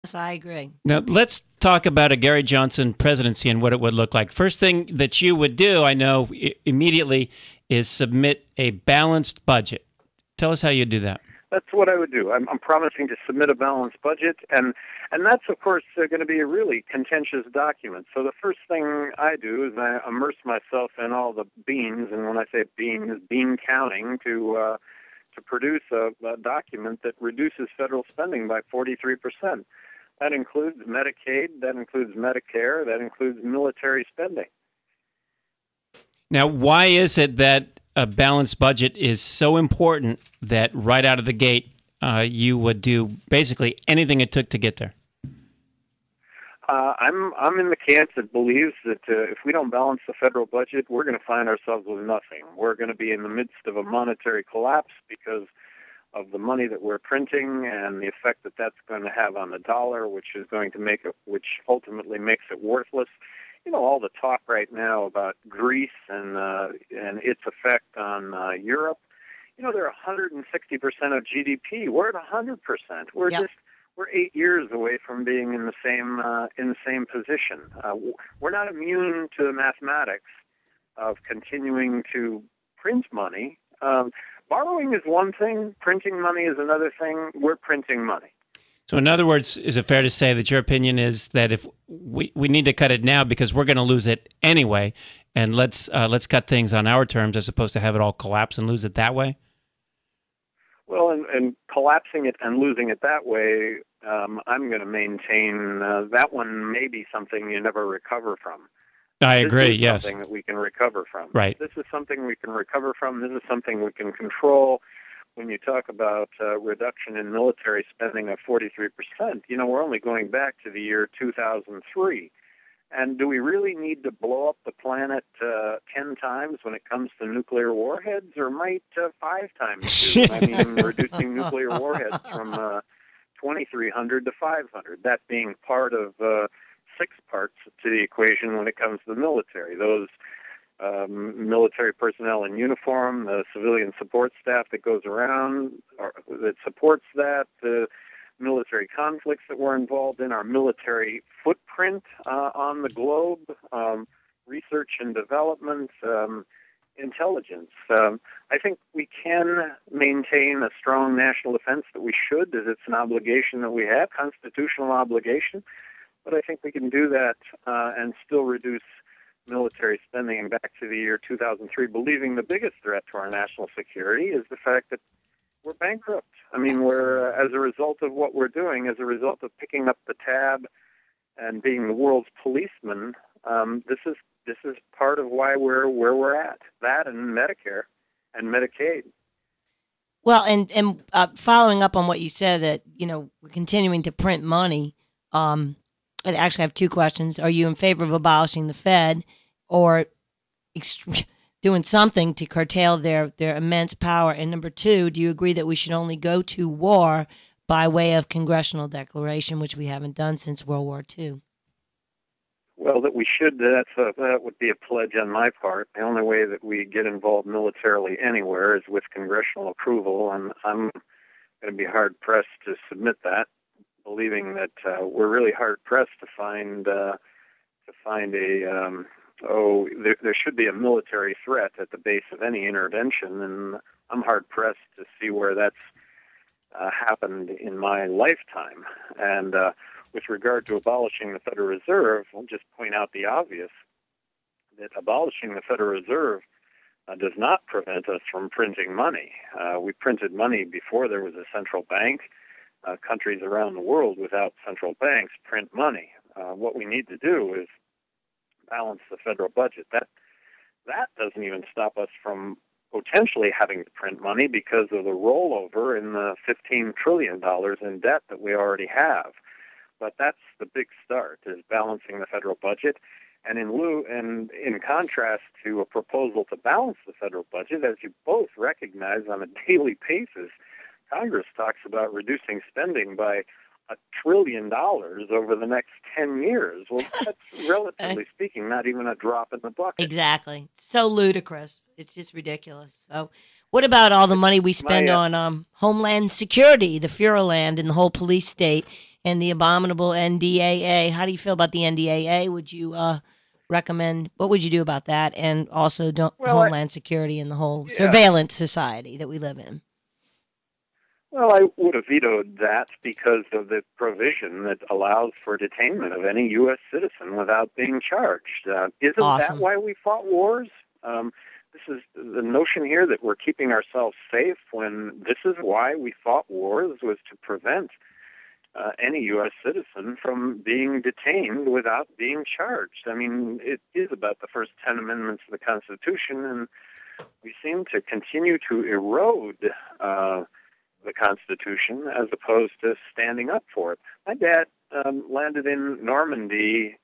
Yes, I agree. Now, let's talk about a Gary Johnson presidency and what it would look like. First thing that you would do, I know, immediately is submit a balanced budget. Tell us how you do that. That's what I would do. I'm promising to submit a balanced budget, and that's, of course, going to be a really contentious document. So the first thing I do is I immerse myself in all the beans, and when I say beans, bean counting, to produce a document that reduces federal spending by 43%. That includes Medicaid, that includes Medicare, that includes military spending. Now, why is it that a balanced budget is so important that right out of the gate you would do basically anything it took to get there? I'm in the camp that believes that if we don't balance the federal budget, we're going to find ourselves with nothing. We're going to be in the midst of a monetary collapse because of the money that we're printing and the effect that that's going to have on the dollar, which is going to make it, which ultimately makes it worthless. You know, all the talk right now about Greece and its effect on Europe. You know, they're 160% of GDP. We're at 100%. We're 8 years away from being in the same position. We're not immune to the mathematics of continuing to print money. Borrowing is one thing. Printing money is another thing. We're printing money. So in other words, is it fair to say that your opinion is that if we need to cut it now because we're going to lose it anyway, and let's cut things on our terms as opposed to have it all collapse and lose it that way? Well, and collapsing it and losing it that way, I'm going to maintain that one may be something you never recover from. I agree, yes. This is something that we can recover from. Right. This is something we can recover from. This is something we can control. When you talk about reduction in military spending of 43%, you know, we're only going back to the year 2003. And do we really need to blow up the planet 10 times when it comes to nuclear warheads, or might 5 times do? I mean, reducing nuclear warheads from 2,300 to 500, that being part of 6 parts to the equation when it comes to the military. Those military personnel in uniform, the civilian support staff that goes around, or that supports that, the military conflicts that we're involved in, our military footprint on the globe, research and development, intelligence. I think we can maintain a strong national defense that we should, as it's an obligation that we have, constitutional obligation. But I think we can do that and still reduce military spending back to the year 2003, believing the biggest threat to our national security is the fact that we're bankrupt. I mean, we're, as a result of what we're doing, as a result of picking up the tab and being the world's policeman, this is part of why we're where we're at. That and Medicare and Medicaid. Well, and following up on what you said, that, you know, we're continuing to print money. I actually have 2 questions. Are you in favor of abolishing the Fed, or doing something to curtail their immense power? And number 2, do you agree that we should only go to war by way of congressional declaration, which we haven't done since World War II? Well, that we should, that would be a pledge on my part. The only way that we get involved militarily anywhere is with congressional approval, and I'm going to be hard-pressed to submit that, believing that we're really hard-pressed to find a there should be a military threat at the base of any intervention, and I'm hard-pressed to see where that's happened in my lifetime. And with regard to abolishing the Federal Reserve, I'll just point out the obvious, that abolishing the Federal Reserve does not prevent us from printing money. We printed money before there was a central bank. Countries around the world without central banks print money. What we need to do is balance the federal budget. That doesn't even stop us from potentially having to print money because of the rollover in the $15 trillion in debt that we already have. But that's the big start, is balancing the federal budget. And in contrast to a proposal to balance the federal budget, as you both recognize on a daily basis, Congress talks about reducing spending by $1 trillion over the next 10 years. Well, that's, relatively speaking, not even a drop in the bucket. Exactly. So ludicrous. It's just ridiculous. So what about all the money we spend on Homeland Security, the Fuhrerland, and the whole police state, and the abominable NDAA. How do you feel about the NDAA? Would you recommend? What would you do about that? And also, don't Well, Homeland Security and the whole yeah. surveillance society that we live in. Well, I would have vetoed that because of the provision that allows for detainment of any U.S. citizen without being charged. Isn't Awesome. that why we fought wars? This is the notion here that we're keeping ourselves safe when this is why we fought wars, was to prevent any U.S. citizen from being detained without being charged. I mean, it is about the first 10 amendments of the Constitution, and we seem to continue to erode the Constitution as opposed to standing up for it. My dad landed in Normandy,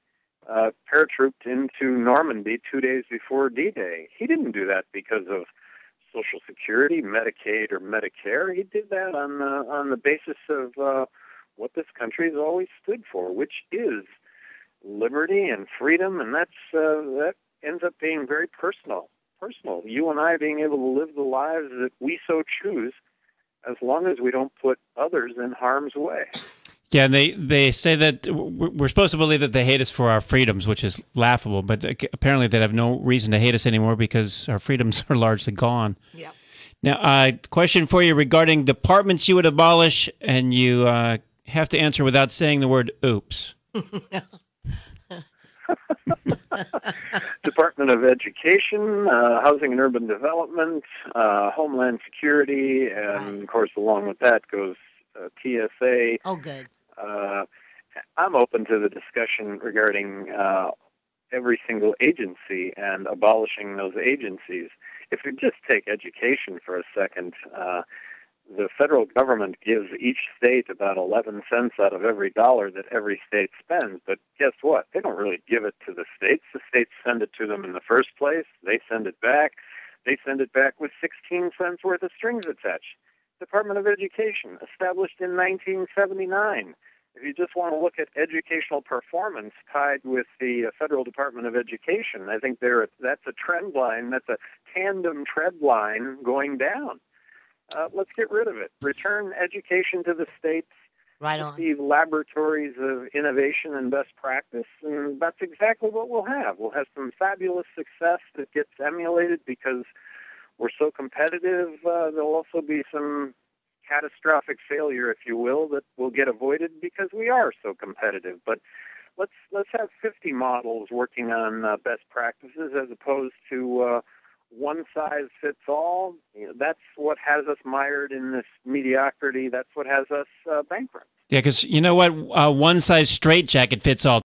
paratrooped into Normandy 2 days before D-Day. He didn't do that because of Social Security, Medicaid, or Medicare. He did that on the basis of what this country has always stood for, which is liberty and freedom, and that ends up being very personal. You and I being able to live the lives that we so choose, as long as we don't put others in harm's way. Yeah, and they say that we're supposed to believe that they hate us for our freedoms, which is laughable, but apparently they have no reason to hate us anymore because our freedoms are largely gone. Yeah. Now, question for you regarding departments you would abolish, and you have to answer without saying the word oops. Department of Education, Housing and Urban Development, Homeland Security, and of course along with that goes TSA. Oh, good. I'm open to the discussion regarding every single agency and abolishing those agencies. If we just take education for a second, the federal government gives each state about 11 cents out of every dollar that every state spends. But guess what? They don't really give it to the states. The states send it to them in the first place. They send it back. They send it back with 16 cents worth of strings attached. Department of Education, established in 1979. If you just want to look at educational performance tied with the Federal Department of Education, I think that's a trend line. That's a tandem tread line going down. Let's get rid of it. Return education to the states. Right on. The laboratories of innovation and best practice, and that's exactly what we'll have. We'll have some fabulous success that gets emulated because we're so competitive. There'll also be some catastrophic failure, if you will, that will get avoided because we are so competitive. But let's have 50 models working on best practices as opposed to one size fits all. That's what has us mired in this mediocrity. That's what has us bankrupt. Yeah, because you know what? One size straitjacket fits all.